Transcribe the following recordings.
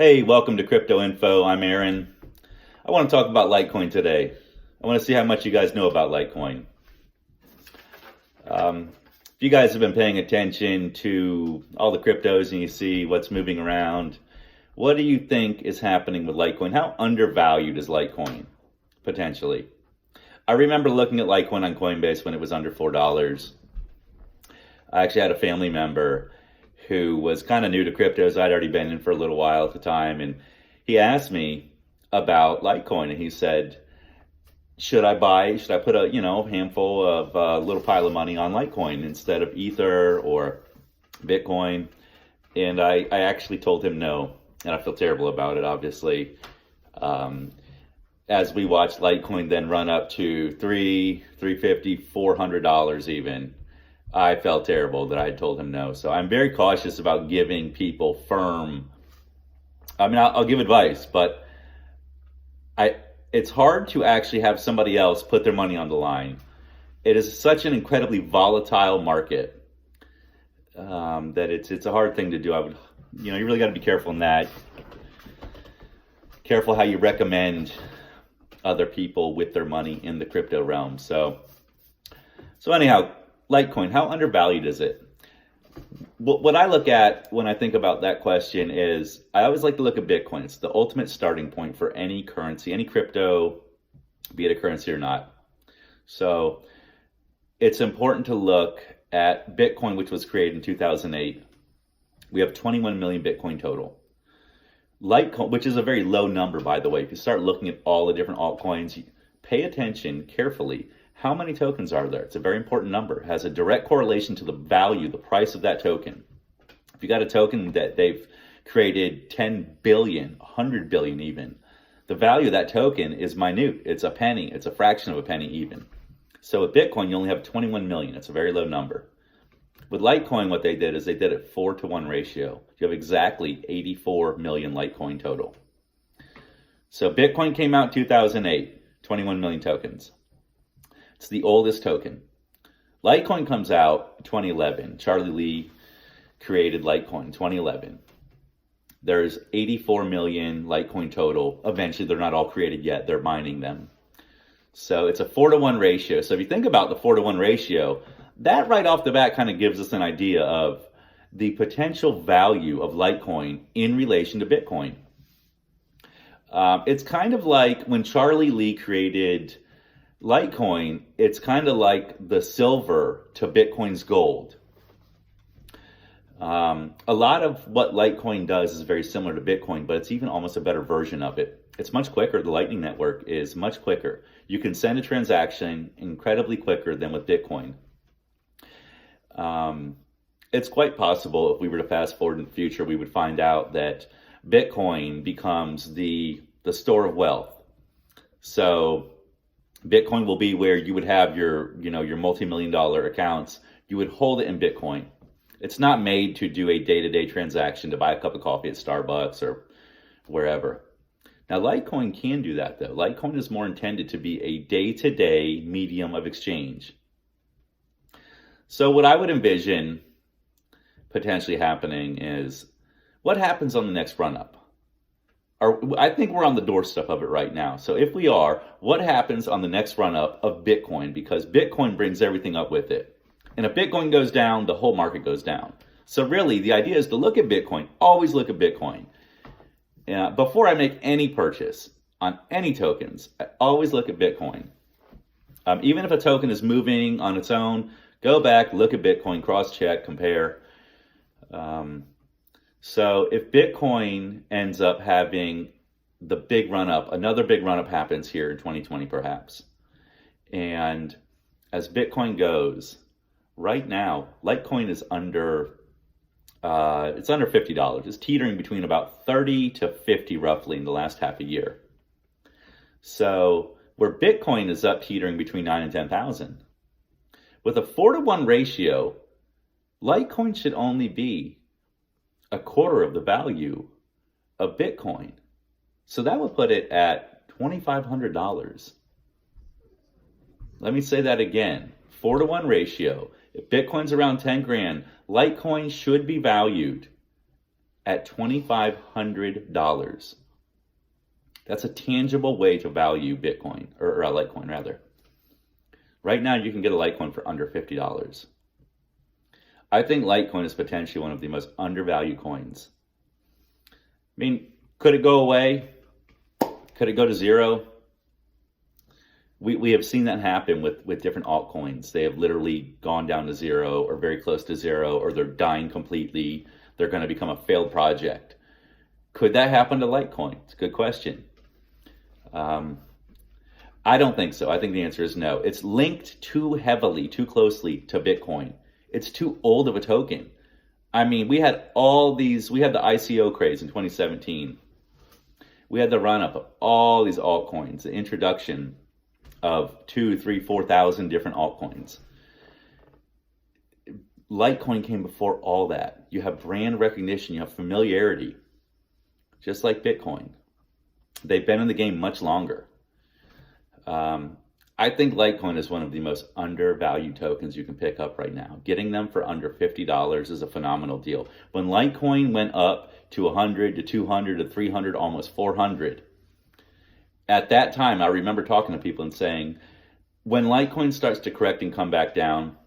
Hey, welcome to Crypto Info. I'm Aaron. I want to talk about Litecoin today. I want to see how much you guys know about Litecoin. If you guys have been paying attention to all the cryptos and you see what's moving around, what do you think is happening with Litecoin? How undervalued is Litecoin, potentially? I remember looking at Litecoin on Coinbase when it was under $4. I actually had a family member who was kind of new to cryptos. I'd already been in for a little while at the time, and he asked me about Litecoin, and he said, should I put a handful of a little pile of money on Litecoin instead of Ether or Bitcoin? And I actually told him no, and I feel terrible about it, obviously. As we watched Litecoin then run up to $350, $400 even, I felt terrible that I had told him no. So I'm very cautious about giving people I'll give advice, but it's hard to actually have somebody else put their money on the line. It is such an incredibly volatile market that it's a hard thing to do. You really got to be careful in that. Careful how you recommend other people with their money in the crypto realm. So anyhow, Litecoin, how undervalued is it? What I look at when I think about that question is I always like to look at Bitcoin. It's the ultimate starting point for any currency, any crypto, be it a currency or not. So it's important to look at Bitcoin, which was created in 2008. We have 21 million Bitcoin total. Litecoin, which is a very low number, by the way. If you start looking at all the different altcoins, pay attention carefully. How many tokens are there? It's a very important number. It has a direct correlation to the value, the price of that token. If you got a token that they've created 10 billion, 100 billion even, the value of that token is minute. It's a penny. It's a fraction of a penny even. So with Bitcoin, you only have 21 million. It's a very low number. With Litecoin, what they did is they did it 4-to-1 ratio. You have exactly 84 million Litecoin total. So Bitcoin came out in 2008, 21 million tokens. It's the oldest token. Litecoin comes out 2011. Charlie Lee created Litecoin 2011. There's 84 million Litecoin total. Eventually, they're not all created yet. They're mining them. So it's a 4-to-1 ratio. So if you think about the 4-to-1 ratio, that right off the bat kind of gives us an idea of the potential value of Litecoin in relation to Bitcoin. It's kind of like when Charlie Lee created Litecoin, it's kind of like the silver to Bitcoin's gold. A lot of what Litecoin does is very similar to Bitcoin, but it's even almost a better version of it. It's much quicker. The Lightning Network is much quicker. You can send a transaction incredibly quicker than with Bitcoin. It's quite possible if we were to fast forward in the future, we would find out that Bitcoin becomes the store of wealth. So Bitcoin will be where you would have your multi-million-dollar accounts. You would hold it in Bitcoin. It's not made to do a day-to-day transaction to buy a cup of coffee at Starbucks or wherever. Now, Litecoin can do that, though. Litecoin is more intended to be a day-to-day medium of exchange. So what I would envision potentially happening is what happens on the next run-up? I think we're on the doorstep of it right now. So if we are, what happens on the next run-up of Bitcoin? Because Bitcoin brings everything up with it. And if Bitcoin goes down, the whole market goes down. So really, the idea is to look at Bitcoin. Always look at Bitcoin. Before I make any purchase on any tokens, I always look at Bitcoin. Even if a token is moving on its own, go back, look at Bitcoin, cross-check, compare. So if Bitcoin ends up having the big run-up, another big run-up happens here in 2020 perhaps. And as Bitcoin goes, right now, Litecoin is under $50. It's teetering between about 30 to 50 roughly in the last half a year. So where Bitcoin is up teetering between 9 and 10,000. With a 4-to-1 ratio, Litecoin should only be a quarter of the value of Bitcoin. So that would put it at $2,500. Let me say that again. 4-to-1 ratio. If Bitcoin's around 10 grand, Litecoin should be valued at $2,500. That's a tangible way to value Bitcoin, or a Litecoin rather. Right now, you can get a Litecoin for under $50. I think Litecoin is potentially one of the most undervalued coins. I mean, could it go away? Could it go to zero? We have seen that happen with different altcoins. They have literally gone down to zero or very close to zero, or they're dying completely. They're going to become a failed project. Could that happen to Litecoin? It's a good question. I don't think so. I think the answer is no. It's linked too heavily, too closely to Bitcoin. It's too old of a token. I mean, we had the ICO craze in 2017. We had the run-up of all these altcoins, the introduction of 2,000, 3,000, 4,000 different altcoins. Litecoin came before all that. You have brand recognition, you have familiarity, just like Bitcoin. They've been in the game much longer. I think Litecoin is one of the most undervalued tokens you can pick up right now. Getting them for under $50 is a phenomenal deal. When Litecoin went up to 100 to 200 to 300, almost 400, at that time, I remember talking to people and saying, when Litecoin starts to correct and come back down,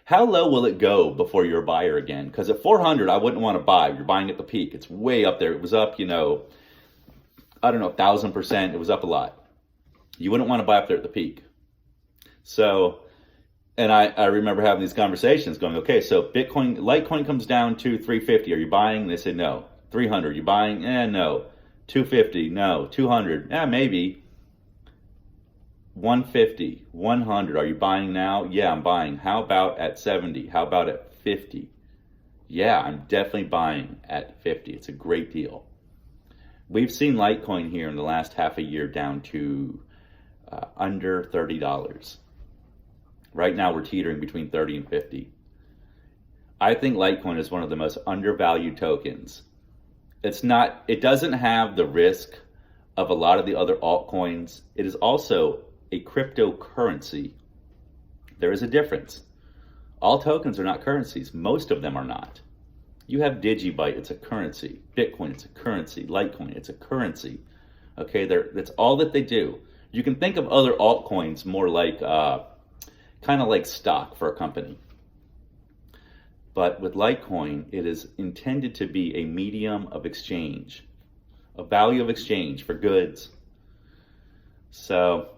how low will it go before you're a buyer again? Because at 400, I wouldn't want to buy. You're buying at the peak. It's way up there. It was up, 1,000%. It was up a lot. You wouldn't want to buy up there at the peak. So, and I remember having these conversations going, okay, so Litecoin comes down to 350. Are you buying? They say no. 300, you buying? No. 250, no. 200, maybe. 150, 100, are you buying now? Yeah, I'm buying. How about at 70? How about at 50? Yeah, I'm definitely buying at 50. It's a great deal. We've seen Litecoin here in the last half a year down to under $30. Right now we're teetering between 30 and 50. I think Litecoin is one of the most undervalued tokens. It doesn't have the risk of a lot of the other altcoins. It is also a cryptocurrency. There is a difference. All tokens are not currencies. Most of them are not. You have Digibyte, it's a currency. Bitcoin, it's a currency. Litecoin, it's a currency. Okay, that's all that they do. You can think of other altcoins more like, kind of like stock for a company. But with Litecoin, it is intended to be a medium of exchange, a value of exchange for goods. So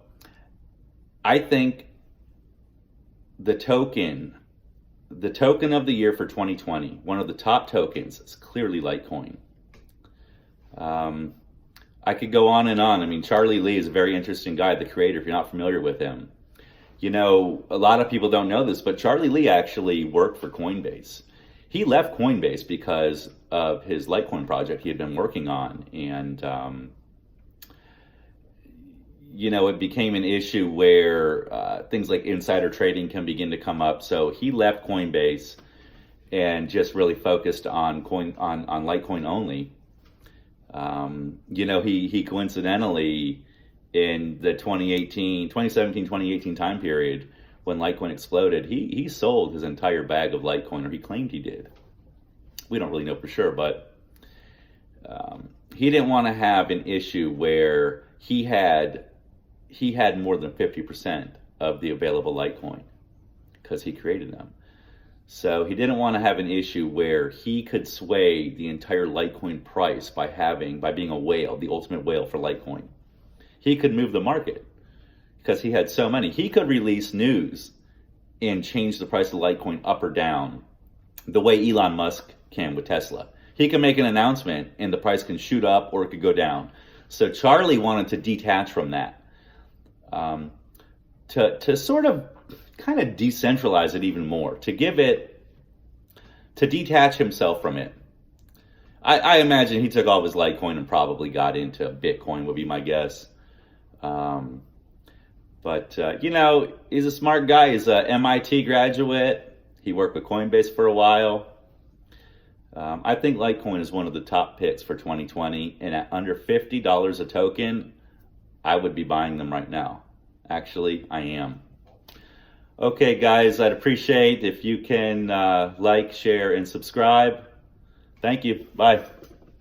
I think the token of the year for 2020, one of the top tokens, is clearly Litecoin. I could go on and on. I mean, Charlie Lee is a very interesting guy, the creator, if you're not familiar with him. A lot of people don't know this, but Charlie Lee actually worked for Coinbase. He left Coinbase because of his Litecoin project he had been working on. And, it became an issue where things like insider trading can begin to come up. So he left Coinbase and just really focused on Litecoin only. He coincidentally, in the 2017-2018 time period, when Litecoin exploded, he sold his entire bag of Litecoin, or he claimed he did. We don't really know for sure, but he didn't want to have an issue where he had more than 50% of the available Litecoin because he created them. So he didn't want to have an issue where he could sway the entire Litecoin price by being a whale, the ultimate whale for Litecoin. He could move the market because he had so many. He could release news and change the price of Litecoin up or down the way Elon Musk can with Tesla. He can make an announcement and the price can shoot up or it could go down. So Charlie wanted to detach from that, to sort of kind of decentralize it even more, to detach himself from it. I imagine he took all of his Litecoin and probably got into Bitcoin, would be my guess. But he's a smart guy. He's a MIT graduate. He worked with Coinbase for a while. I think Litecoin is one of the top picks for 2020. And at under $50 a token, I would be buying them right now. Actually, I am. Okay, guys, I'd appreciate if you can like, share, and subscribe. Thank you. Bye.